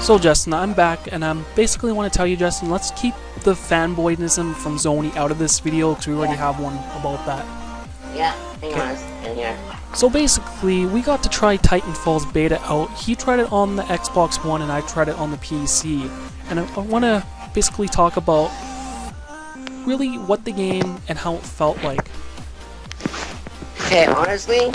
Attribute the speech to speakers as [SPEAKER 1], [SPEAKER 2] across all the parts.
[SPEAKER 1] So Justin, I'm back, and I basically want to tell you, Justin, let's keep the fanboyism from Zony out of this video, because we already have one about that.
[SPEAKER 2] Yeah, hang on a second here.
[SPEAKER 1] So basically, we got to try Titanfall's beta out. He tried it on the Xbox One, and I tried it on the PC. And I want to basically talk about really what the game and how it felt like.
[SPEAKER 2] Okay, honestly,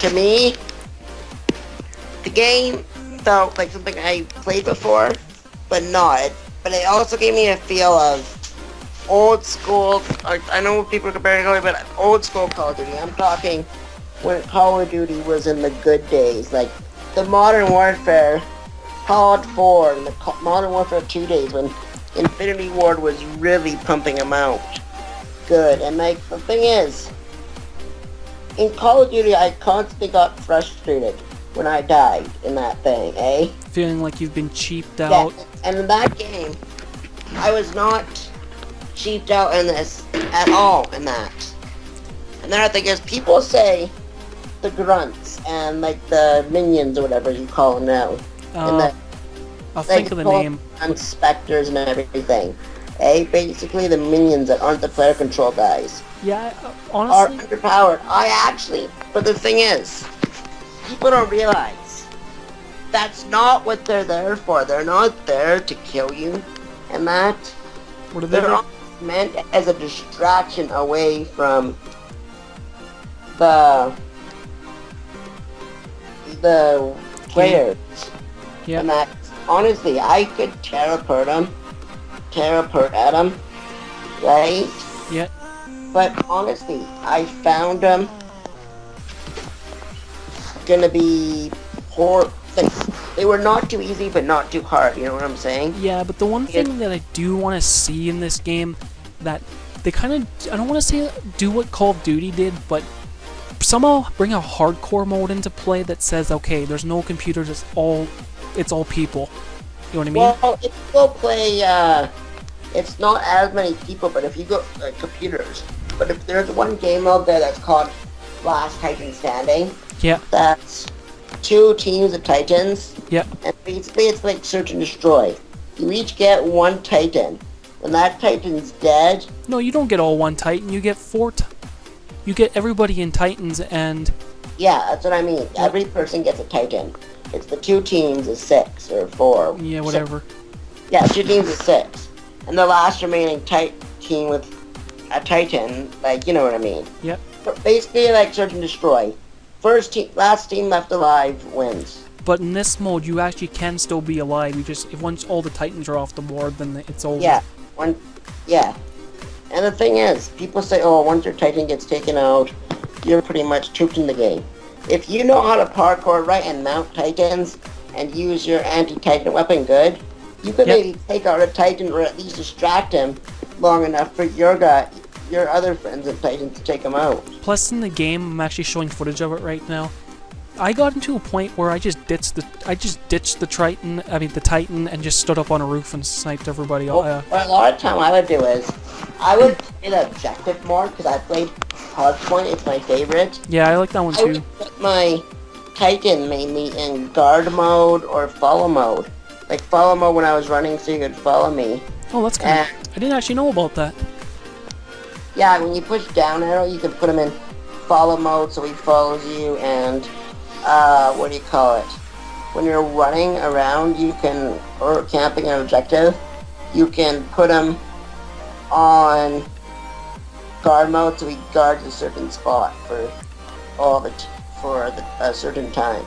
[SPEAKER 2] to me, the game felt like something I played before, but not. But it also gave me a feel of old school, I know people are comparing it, but old school Call of Duty. I'm talking when Call of Duty was in the good days, like the Modern Warfare, COD 4, and the Modern Warfare 2 days when Infinity Ward was really pumping them out good. And like, the thing is, in Call of Duty, I constantly got frustrated when I died in that thing, eh?
[SPEAKER 1] Feeling like you've been cheaped out.
[SPEAKER 2] Yeah, and in that game, I was not cheaped out in this at all in that. And then I think is people say the grunts and like the minions or whatever you call them now.
[SPEAKER 1] I'll think of the name.
[SPEAKER 2] Inspectors and everything. Eh? Basically the minions that aren't the player control guys.
[SPEAKER 1] Yeah, honestly.
[SPEAKER 2] Are underpowered. But the thing is, people don't realize that's not what they're there for. They're not there to kill you, and that
[SPEAKER 1] What are they?
[SPEAKER 2] they're meant as a distraction away from the players.
[SPEAKER 1] Yeah.
[SPEAKER 2] And that honestly, I could tear apart at them, right?
[SPEAKER 1] Yeah.
[SPEAKER 2] But honestly, I found them gonna be poor. Like, they were not too easy, but not too hard. You know what I'm saying?
[SPEAKER 1] Yeah, but the one thing that I do want to see in this game, that they kind of, I don't want to say do what Call of Duty did, but somehow bring a hardcore mode into play that says, okay, there's no computers, it's all people. You know what I mean?
[SPEAKER 2] Well, if you go play, it's not as many people, but if you go computers. But if there's one game out there that's called Last Titan Standing,
[SPEAKER 1] Yeah.
[SPEAKER 2] that's 2 teams of Titans.
[SPEAKER 1] Yeah.
[SPEAKER 2] And basically it's like search and destroy. You each get 1 Titan. When that Titan's dead...
[SPEAKER 1] No, you don't get all 1 Titan, you get 4 you get everybody in Titans, and...
[SPEAKER 2] Yeah, that's what I mean. Every person gets a Titan. It's the 2 teams of 6 or 4.
[SPEAKER 1] Yeah, whatever.
[SPEAKER 2] Yeah, 2 teams of 6. And the last remaining team with a Titan, like, you know what I mean.
[SPEAKER 1] Yep.
[SPEAKER 2] But basically, like, search and destroy. Last team left alive wins.
[SPEAKER 1] But in this mode, you actually can still be alive. You just, if once all the Titans are off the board, then it's over.
[SPEAKER 2] Yeah. Yeah. And the thing is, people say, oh, once your Titan gets taken out, you're pretty much tooped in the game. If you know how to parkour right and mount Titans and use your anti-Titan weapon good, you could maybe take out a Titan or at least distract him long enough for your other friends and Titans to take him out.
[SPEAKER 1] Plus, in the game, I'm actually showing footage of it right now. I got into a point where I just ditched the Titan, and just stood up on a roof and sniped everybody.
[SPEAKER 2] Well, a lot of time I would do is, I would play the objective more, because I played Hardpoint, it's my favorite.
[SPEAKER 1] Yeah, I like that one too.
[SPEAKER 2] I would put my Titan mainly in guard mode or follow mode. Like follow mode when I was running so you could follow me.
[SPEAKER 1] Oh, that's kind of... I didn't actually know about that.
[SPEAKER 2] Yeah, when you push down arrow, you can put him in follow mode so he follows you, and what do you call it? When you're running around, you can, or camping an objective, you can put him on guard mode so he guards a certain spot for a certain time.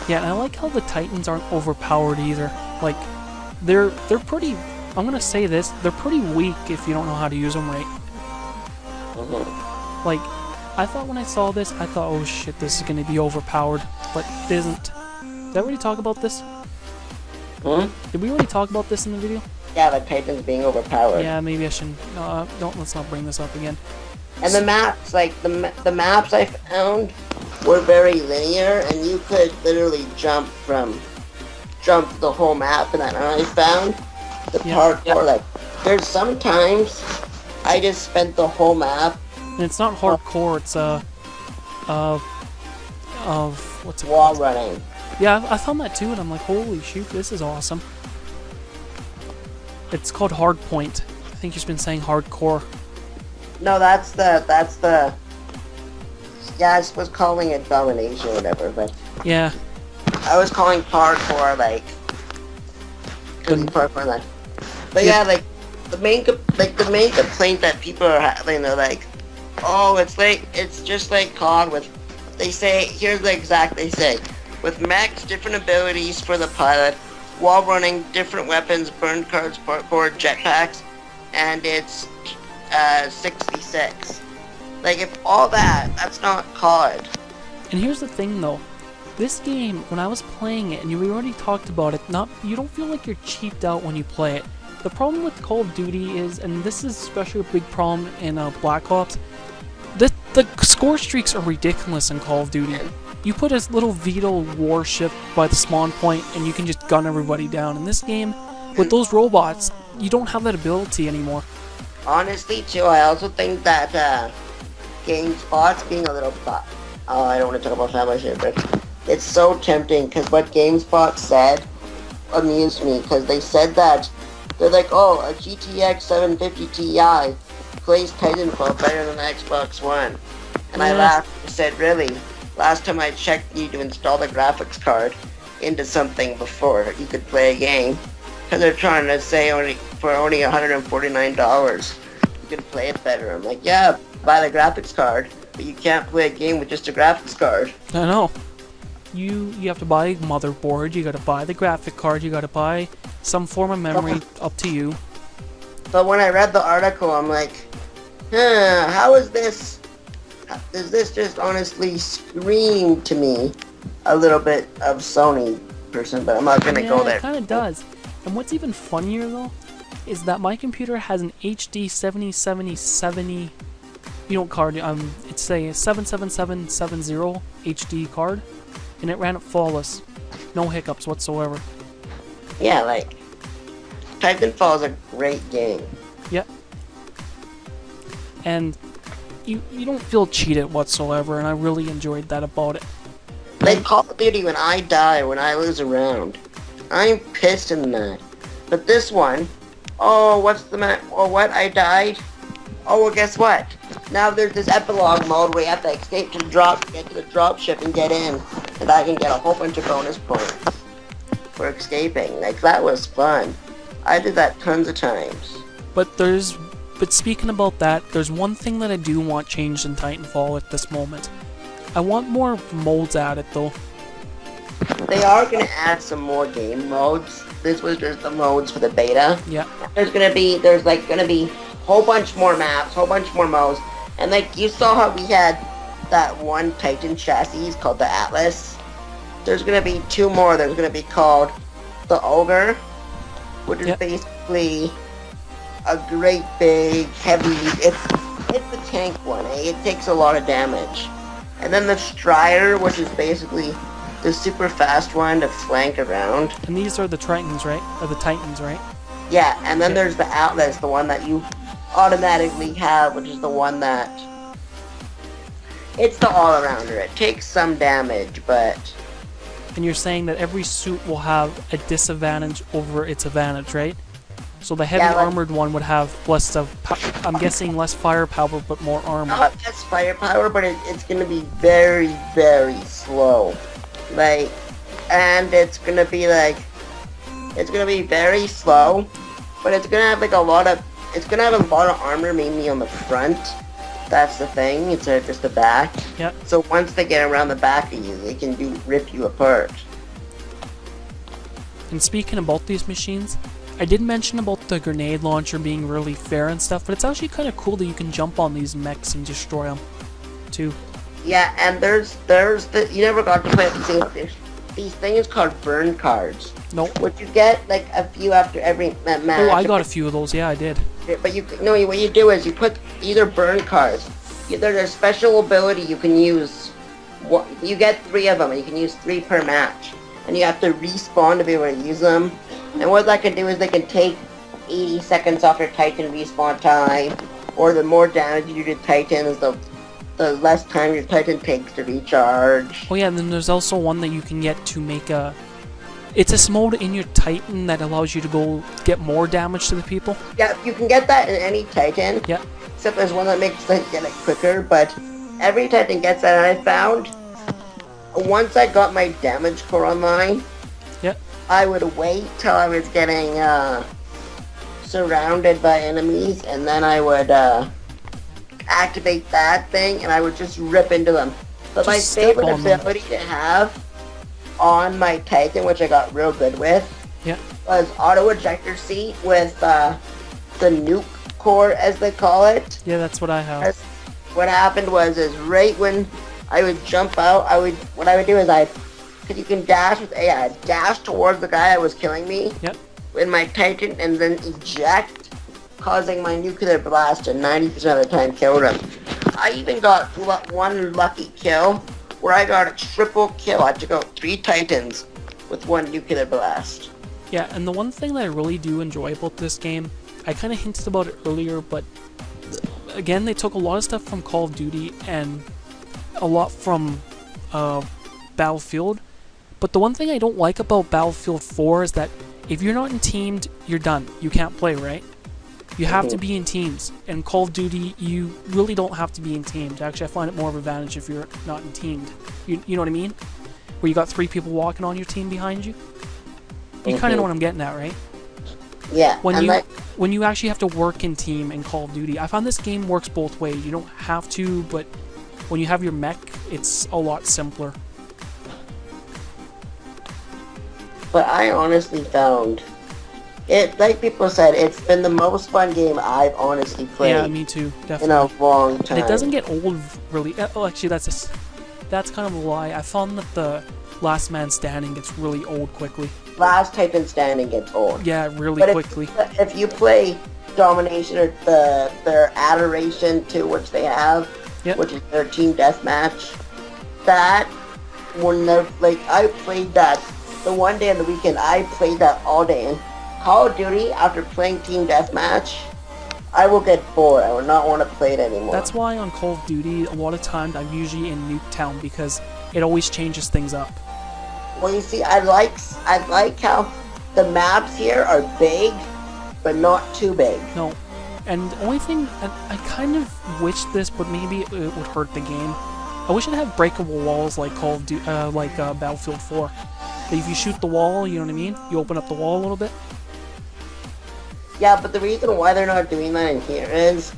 [SPEAKER 1] Yeah, and I like how the Titans aren't overpowered either. Like, they're pretty... I'm gonna say this, they're pretty weak if you don't know how to use them right.
[SPEAKER 2] Mm-hmm.
[SPEAKER 1] Like, I thought when I saw this, I thought, oh shit, this is gonna be overpowered, but it isn't. Did I already talk about this?
[SPEAKER 2] Hmm?
[SPEAKER 1] Did we already talk about this in the video?
[SPEAKER 2] Yeah, the Titans being overpowered.
[SPEAKER 1] Yeah, maybe I shouldn't. No, let's not bring this up again.
[SPEAKER 2] And the maps, like, the maps I found were very linear, and you could literally jump the whole map, and I found the parkour, like, there's sometimes I just spent the whole map.
[SPEAKER 1] And it's not hardcore, it's what's it
[SPEAKER 2] wall
[SPEAKER 1] called?
[SPEAKER 2] running.
[SPEAKER 1] Yeah, I found that too, and I'm like, holy shoot, this is awesome. It's called Hardpoint. I think you've been saying hardcore.
[SPEAKER 2] No, that's the. Yeah, I was calling it domination or whatever, but
[SPEAKER 1] Yeah.
[SPEAKER 2] I was calling parkour like. Parkour like. But yeah, like the main complaint that people are having, they're like, oh, it's just like COD with. They say here's the exact they say, with max different abilities for the pilot, while running different weapons, burn cards, parkour, jetpacks, and it's 66. Like, if all that's not COD.
[SPEAKER 1] And here's the thing, though. This game, when I was playing it, and we already talked about it, you don't feel like you're cheaped out when you play it. The problem with Call of Duty is, and this is especially a big problem in Black Ops, the score streaks are ridiculous in Call of Duty. You put a little VTOL warship by the spawn point, and you can just gun everybody down. In this game, with those robots, you don't have that ability anymore.
[SPEAKER 2] Honestly, too, I also think that GameSpot's being a little... Oh, I don't want to talk about family shit, but it's so tempting, because what GameSpot said amused me, because they said that, they're like, oh, a GTX 750 Ti plays Titanfall better than the Xbox One. And I laughed and said, really? Last time I checked, you need to install the graphics card into something before you could play a game. Because they're trying to say for only $149, you can play it better. I'm like, yeah, buy the graphics card, but you can't play a game with just a graphics card.
[SPEAKER 1] I know. You have to buy a motherboard, you gotta buy the graphic card, you gotta buy some form of memory, up to you.
[SPEAKER 2] But when I read the article, I'm like, how is this? Does this just honestly scream to me a little bit of Sony person, but I'm not gonna go there.
[SPEAKER 1] It kind of does. And what's even funnier though, is that my computer has an HD 7070, card. It's a 77770 HD card, and it ran it flawless, no hiccups whatsoever.
[SPEAKER 2] Yeah, like Titanfall is a great game.
[SPEAKER 1] Yep. And you don't feel cheated whatsoever, and I really enjoyed that about it.
[SPEAKER 2] Like Call of Duty, when I die, when I lose a round, I'm pissed and mad. But this one, oh, what's the matter? Oh, what? I died? Oh, well, guess what? Now there's this epilogue mode where you have to escape to get to the dropship and get in, and I can get a whole bunch of bonus points for escaping. Like, that was fun. I did that tons of times.
[SPEAKER 1] But speaking about that, there's one thing that I do want changed in Titanfall at this moment. I want more modes added, though.
[SPEAKER 2] They are going to add some more game modes. This was just the modes for the beta.
[SPEAKER 1] Yeah.
[SPEAKER 2] There's going to be a whole bunch more maps, whole bunch more modes. And like, you saw how we had that one Titan chassis called the Atlas. There's going to be two more. There's going to be called the Ogre, which is basically a great big heavy, it's the tank one, it takes a lot of damage. And then the Strider, which is basically the super fast one to flank around.
[SPEAKER 1] And these are the Titans, right? Or the Titans, right?
[SPEAKER 2] Yeah, and then there's the Atlas, the one that you automatically have, which is the one that... It's the all-arounder. It takes some damage, but...
[SPEAKER 1] And you're saying that every suit will have a disadvantage over its advantage, right? So the heavy armored one would have less of, I'm guessing less firepower, but more armor.
[SPEAKER 2] Not less firepower, but it's going to be very, very slow. Like, and it's going to be very slow, but it's going to have like it's going to have a lot of armor, mainly on the front. That's the thing, it's just the back.
[SPEAKER 1] Yep.
[SPEAKER 2] So once they get around the back of you, they can rip you apart.
[SPEAKER 1] And speaking about these machines, I did mention about the grenade launcher being really fair and stuff, but it's actually kind of cool that you can jump on these mechs and destroy them, too.
[SPEAKER 2] Yeah, and there's you never got to play these things called burn cards.
[SPEAKER 1] Nope.
[SPEAKER 2] Which you get like a few after every match.
[SPEAKER 1] Oh, I got a few of those, yeah, I did.
[SPEAKER 2] But what you do is you put either burn cards. There's a special ability you can use. You get 3 of them, and you can use 3 per match. And you have to respawn to be able to use them. And what that can do is they can take 80 seconds off your Titan respawn time, or the more damage you do to Titans, the the less time your Titan takes to recharge.
[SPEAKER 1] Oh yeah, and then there's also one that you can get to make a... It's a mode in your Titan that allows you to go get more damage to the people.
[SPEAKER 2] Yeah, you can get that in any Titan.
[SPEAKER 1] Yeah.
[SPEAKER 2] Except there's one that makes it get it quicker, but every Titan gets that, and I found once I got my damage core online,
[SPEAKER 1] Yeah.
[SPEAKER 2] I would wait till I was getting surrounded by enemies, and then I would activate that thing, and I would just rip into them. But my
[SPEAKER 1] Just step
[SPEAKER 2] favorite
[SPEAKER 1] on them.
[SPEAKER 2] ability to have on my Titan, which I got real good with,
[SPEAKER 1] Yeah.
[SPEAKER 2] was auto ejector seat with the nuke core, as they call it.
[SPEAKER 1] Yeah, that's what I have.
[SPEAKER 2] As what happened was, is right when I would jump out, what I would do is because you can dash with A, I'd dash towards the guy that was killing me
[SPEAKER 1] Yep.
[SPEAKER 2] in my Titan, and then eject, causing my nuclear blast to 90% of the time kill him. I even got one lucky kill where I got a triple kill. I took out 3 Titans with one nuclear blast.
[SPEAKER 1] Yeah, and the one thing that I really do enjoy about this game, I kind of hinted about it earlier, but again, they took a lot of stuff from Call of Duty and a lot from Battlefield. But the one thing I don't like about Battlefield 4 is that if you're not in teamed, you're done. You can't play, right? You have to be in teams. And Call of Duty, you really don't have to be in teams. Actually, I find it more of an advantage if you're not in teamed. You know what I mean? Where you got 3 people walking on your team behind you. You kind of know what I'm getting at, right?
[SPEAKER 2] Yeah.
[SPEAKER 1] When you actually have to work in team in Call of Duty, I found this game works both ways. You don't have to, but when you have your mech, it's a lot simpler.
[SPEAKER 2] But I honestly found it, like people said, it's been the most fun game I've honestly played.
[SPEAKER 1] Yeah, me too,
[SPEAKER 2] in
[SPEAKER 1] definitely.
[SPEAKER 2] a long time.
[SPEAKER 1] And it doesn't get old, really. Oh, actually, that's kind of a lie. I found that the Last Man Standing gets really old quickly.
[SPEAKER 2] Last Titan Standing gets old.
[SPEAKER 1] Yeah, really
[SPEAKER 2] But
[SPEAKER 1] quickly.
[SPEAKER 2] If you play Domination or their Adoration 2, which they have,
[SPEAKER 1] Yep.
[SPEAKER 2] which is their team deathmatch, that when they're like, I played that the one day on the weekend. I played that all day. And Call of Duty, after playing team deathmatch, I will get bored. I will not want to play it anymore.
[SPEAKER 1] That's why on Call of Duty, a lot of times I'm usually in Nuketown because it always changes things up.
[SPEAKER 2] Well, you see, I like how the maps here are big, but not too big.
[SPEAKER 1] No. And the only thing, I kind of wish this, but maybe it would hurt the game. I wish it had breakable walls like Battlefield 4. That if you shoot the wall, you know what I mean? You open up the wall a little bit.
[SPEAKER 2] Yeah, but the reason why they're not doing that in here is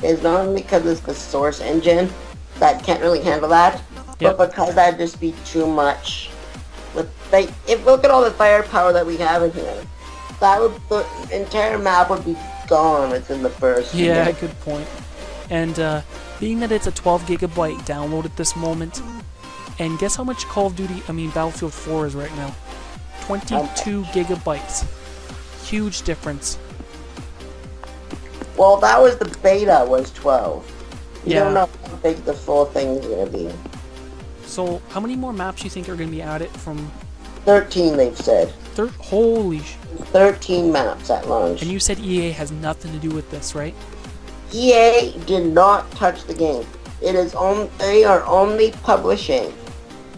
[SPEAKER 2] not only because it's the source engine that can't really handle that,
[SPEAKER 1] Yep.
[SPEAKER 2] but because that'd just be too much. Look at all the firepower that we have in here. The entire map would be gone within the first.
[SPEAKER 1] Yeah, good point. And being that it's a 12 gigabyte download at this moment, and guess how much Battlefield 4 is right now? 22 gigabytes. Huge difference.
[SPEAKER 2] Well, that was the beta, was 12. You
[SPEAKER 1] Yeah.
[SPEAKER 2] don't know how big the full thing's gonna be.
[SPEAKER 1] So, how many more maps do you think are going to be added from...
[SPEAKER 2] 13, they've said.
[SPEAKER 1] Holy
[SPEAKER 2] 13 maps at launch.
[SPEAKER 1] And you said EA has nothing to do with this, right?
[SPEAKER 2] EA did not touch the game. They are only publishing.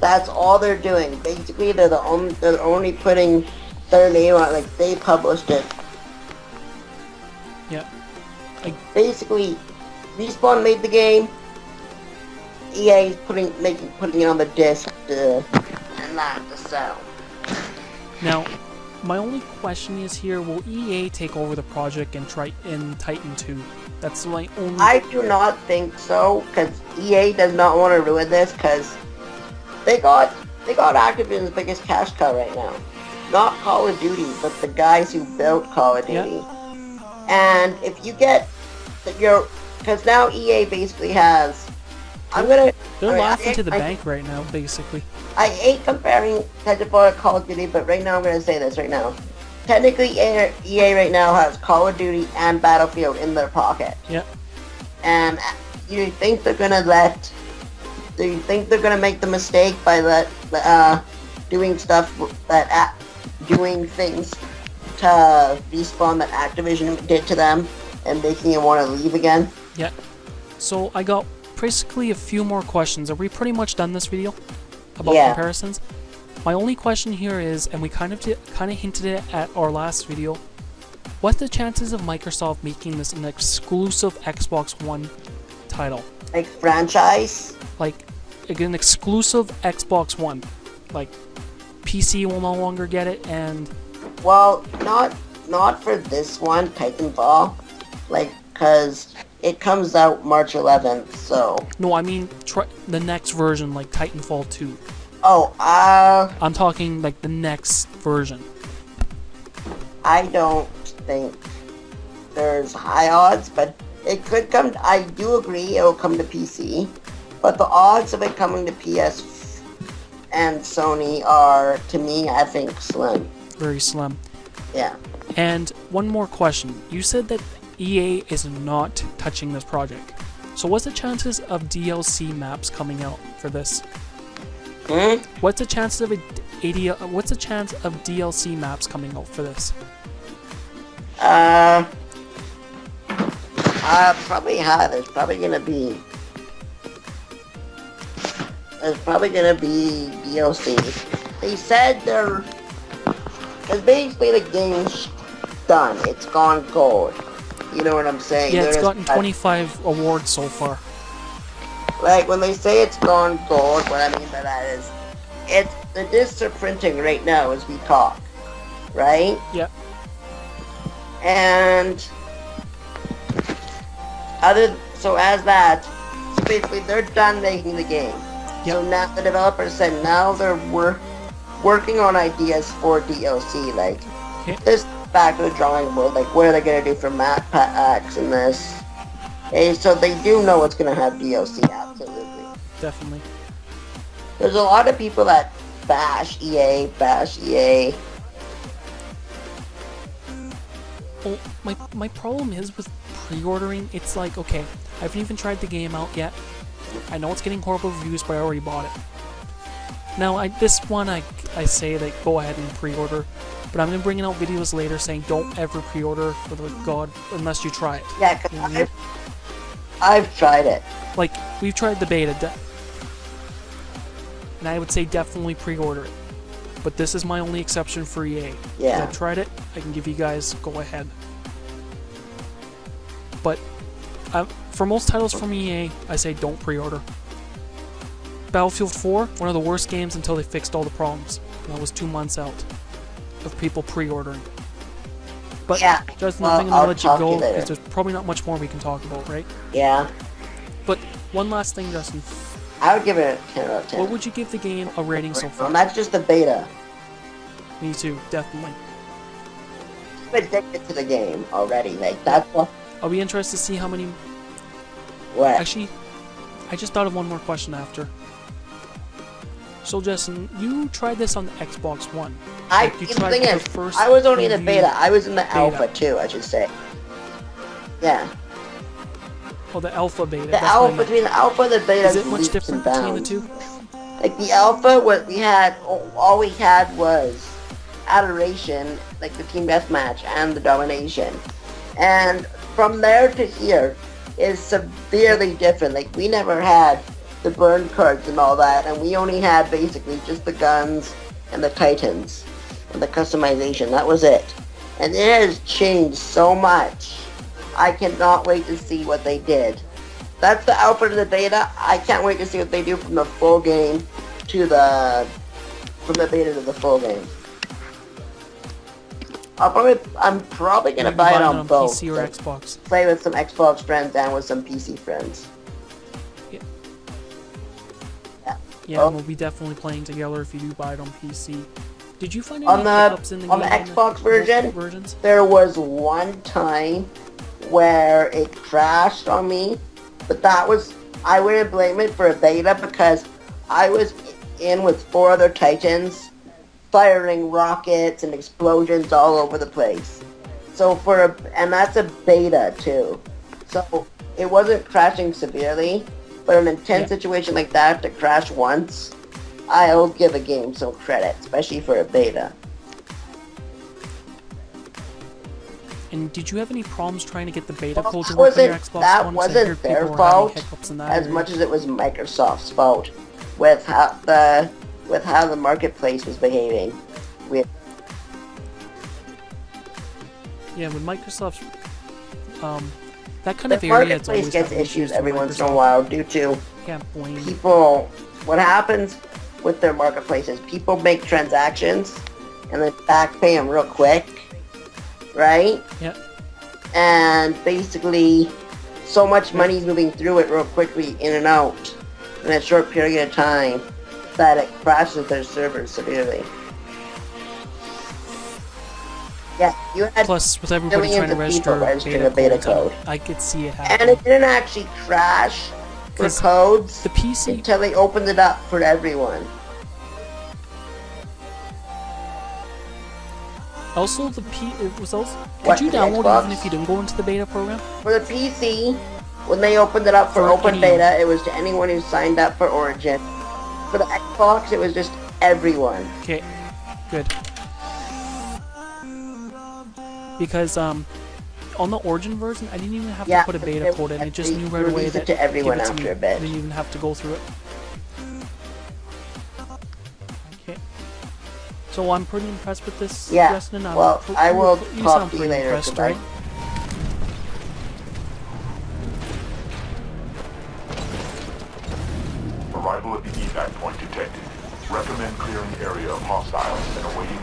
[SPEAKER 2] That's all they're doing. Basically, they're only putting their name on it, like they published it.
[SPEAKER 1] Yeah.
[SPEAKER 2] Basically, Respawn made the game. EA is putting it on the disc and not to sell.
[SPEAKER 1] Now, my only question is here, will EA take over the project and try in Titan 2? That's my only...
[SPEAKER 2] I do not think so, because EA does not want to ruin this, because they got Activision's biggest cash cow right now. Not Call of Duty, but the guys who built Call of Duty.
[SPEAKER 1] Yep.
[SPEAKER 2] And if you get because now EA basically has,
[SPEAKER 1] They're laughing to the bank right now, basically.
[SPEAKER 2] I hate comparing Titanfall to Call of Duty, but right now I'm going to say this right now. Technically, EA right now has Call of Duty and Battlefield in their pocket.
[SPEAKER 1] Yep.
[SPEAKER 2] And do you think they're going to make the mistake by doing things to Respawn that Activision did to them and making them want to leave again?
[SPEAKER 1] Yeah. So I got basically a few more questions. Are we pretty much done this video about
[SPEAKER 2] Yeah.
[SPEAKER 1] comparisons? My only question here is, and we kind of hinted it at our last video, what's the chances of Microsoft making this an exclusive Xbox One title?
[SPEAKER 2] Like franchise?
[SPEAKER 1] Like an exclusive Xbox One. Like PC will no longer get it, and
[SPEAKER 2] Well, not for this one, Titanfall. Like, cause it comes out March 11th, so.
[SPEAKER 1] no, I mean the next version, like Titanfall 2.
[SPEAKER 2] Oh,
[SPEAKER 1] I'm talking like the next version.
[SPEAKER 2] I don't think there's high odds, but it could come. I do agree it will come to PC, but the odds of it coming to PS and Sony are, to me, I think, slim.
[SPEAKER 1] Very slim.
[SPEAKER 2] Yeah.
[SPEAKER 1] And one more question. You said that EA is not touching this project. So what's the chances of DLC maps coming out for this? What's the chances of what's the chance of DLC maps coming out for this?
[SPEAKER 2] Probably high. There's probably gonna be DLC. They said because basically the game's done. It's gone gold. You know what I'm saying?
[SPEAKER 1] Yeah, it's gotten 25 awards so far.
[SPEAKER 2] Like, when they say it's gone gold, what I mean by that is, the discs are printing right now as we talk, right?
[SPEAKER 1] Yeah.
[SPEAKER 2] And so basically they're done making the game.
[SPEAKER 1] Yep.
[SPEAKER 2] So now the developers said now they're working on ideas for DLC, like, this back to the drawing board, like, what are they gonna do for map packs and this? Okay, so they do know it's gonna have DLC, absolutely.
[SPEAKER 1] Definitely.
[SPEAKER 2] There's a lot of people that bash EA.
[SPEAKER 1] Well, my problem is with pre-ordering, it's like, okay, I haven't even tried the game out yet. I know it's getting horrible reviews, but I already bought it. Now, this one, I say that go ahead and pre-order, but I'm going to bring out videos later saying don't ever pre-order, for the god, unless you try it.
[SPEAKER 2] Yeah, because I've tried it.
[SPEAKER 1] Like, we've tried the beta, and I would say definitely pre-order it. But this is my only exception for EA.
[SPEAKER 2] Yeah.
[SPEAKER 1] I've tried it, I can give you guys go ahead. But for most titles from EA, I say don't pre-order. Battlefield 4, one of the worst games until they fixed all the problems. And that was 2 months out of people pre-ordering. But
[SPEAKER 2] yeah,
[SPEAKER 1] Justin, I think I'm gonna let you go because there's probably not much more we can talk about, right?
[SPEAKER 2] Yeah.
[SPEAKER 1] But one last thing, Justin.
[SPEAKER 2] I would give it a 10 out of 10.
[SPEAKER 1] What would you give the game a rating so far?
[SPEAKER 2] And that's just the beta.
[SPEAKER 1] Me too, definitely.
[SPEAKER 2] I'm addicted to the game already. Like, that's what.
[SPEAKER 1] I'll be interested to see how many.
[SPEAKER 2] What?
[SPEAKER 1] Actually, I just thought of one more question after. So, Justin, you tried this on the Xbox One.
[SPEAKER 2] The thing is, I was only in the beta. I was in the alpha too, I should say. Yeah.
[SPEAKER 1] Oh, the alpha beta.
[SPEAKER 2] The alpha, between the alpha and the beta.
[SPEAKER 1] Is it much different between the two?
[SPEAKER 2] Like, the alpha, what we had, all we had was adoration, like the team deathmatch and the domination. And from there to here is severely different. Like, we never had the burn cards and all that, and we only had basically just the guns and the titans and the customization. That was it. And it has changed so much. I cannot wait to see what they did. That's the alpha to the beta. I can't wait to see what they do from the full game to from the beta to the full game. I'm probably gonna buy it on both.
[SPEAKER 1] PC or Xbox.
[SPEAKER 2] Play with some Xbox friends and with some PC friends.
[SPEAKER 1] Yeah, we'll be definitely playing together if you do buy it on PC. Did you find any hiccups in the game?
[SPEAKER 2] On the Xbox version,
[SPEAKER 1] versions?
[SPEAKER 2] There was one time where it crashed on me, but I wouldn't blame it for a beta because I was in with 4 other Titans firing rockets and explosions all over the place. So and that's a beta too. So it wasn't crashing severely. But in an intense situation like that, to crash once, I'll give a game some credit, especially for a beta.
[SPEAKER 1] And did you have any problems trying to get the beta
[SPEAKER 2] Well,
[SPEAKER 1] code to
[SPEAKER 2] that
[SPEAKER 1] work on your
[SPEAKER 2] wasn't,
[SPEAKER 1] Xbox
[SPEAKER 2] that
[SPEAKER 1] One? 'Cause I
[SPEAKER 2] wasn't
[SPEAKER 1] heard
[SPEAKER 2] their
[SPEAKER 1] people were having
[SPEAKER 2] fault
[SPEAKER 1] hiccups in that
[SPEAKER 2] as
[SPEAKER 1] area.
[SPEAKER 2] much as it was Microsoft's fault with how the marketplace was behaving.
[SPEAKER 1] Yeah, with Microsoft's that kind
[SPEAKER 2] The
[SPEAKER 1] of area, it's
[SPEAKER 2] marketplace
[SPEAKER 1] always
[SPEAKER 2] gets
[SPEAKER 1] having
[SPEAKER 2] issues
[SPEAKER 1] with
[SPEAKER 2] every once in a
[SPEAKER 1] Microsoft.
[SPEAKER 2] while due to
[SPEAKER 1] Can't blame.
[SPEAKER 2] people. What happens with their marketplace is people make transactions and then back pay them real quick, right?
[SPEAKER 1] Yeah.
[SPEAKER 2] And basically, so much money is moving through it real quickly, in and out, in a short period of time, that it crashes their servers severely. Yeah, you had
[SPEAKER 1] Plus, with everybody
[SPEAKER 2] millions
[SPEAKER 1] trying to
[SPEAKER 2] of people
[SPEAKER 1] register
[SPEAKER 2] registering a beta
[SPEAKER 1] codes,
[SPEAKER 2] code.
[SPEAKER 1] I could see it
[SPEAKER 2] And
[SPEAKER 1] happening.
[SPEAKER 2] it didn't actually crash for
[SPEAKER 1] 'Cause
[SPEAKER 2] codes
[SPEAKER 1] the PC
[SPEAKER 2] until they opened it up for everyone.
[SPEAKER 1] also it was also
[SPEAKER 2] What,
[SPEAKER 1] could you
[SPEAKER 2] the
[SPEAKER 1] download
[SPEAKER 2] Xbox?
[SPEAKER 1] it even if you didn't go into the beta program?
[SPEAKER 2] For the PC, when they opened it up for
[SPEAKER 1] For
[SPEAKER 2] open
[SPEAKER 1] any-
[SPEAKER 2] beta, it was to anyone who signed up for Origin. For the Xbox, it was just everyone.
[SPEAKER 1] Okay, good. Because on the Origin version, I didn't even have
[SPEAKER 2] Yeah,
[SPEAKER 1] to put a beta
[SPEAKER 2] they-
[SPEAKER 1] code in. It just
[SPEAKER 2] they
[SPEAKER 1] knew right away
[SPEAKER 2] released
[SPEAKER 1] that
[SPEAKER 2] it to everyone
[SPEAKER 1] give it to
[SPEAKER 2] after
[SPEAKER 1] me.
[SPEAKER 2] a bit.
[SPEAKER 1] I didn't even have to go through it. Okay. So I'm pretty impressed with this,
[SPEAKER 2] Yeah,
[SPEAKER 1] Justin.
[SPEAKER 2] well, I will
[SPEAKER 1] you
[SPEAKER 2] talk
[SPEAKER 1] sound
[SPEAKER 2] to you
[SPEAKER 1] pretty
[SPEAKER 2] later,
[SPEAKER 1] impressed,
[SPEAKER 2] 'cause I-
[SPEAKER 1] right?
[SPEAKER 3] Arrival at the evac point detected. Recommend clearing area of hostiles and awaiting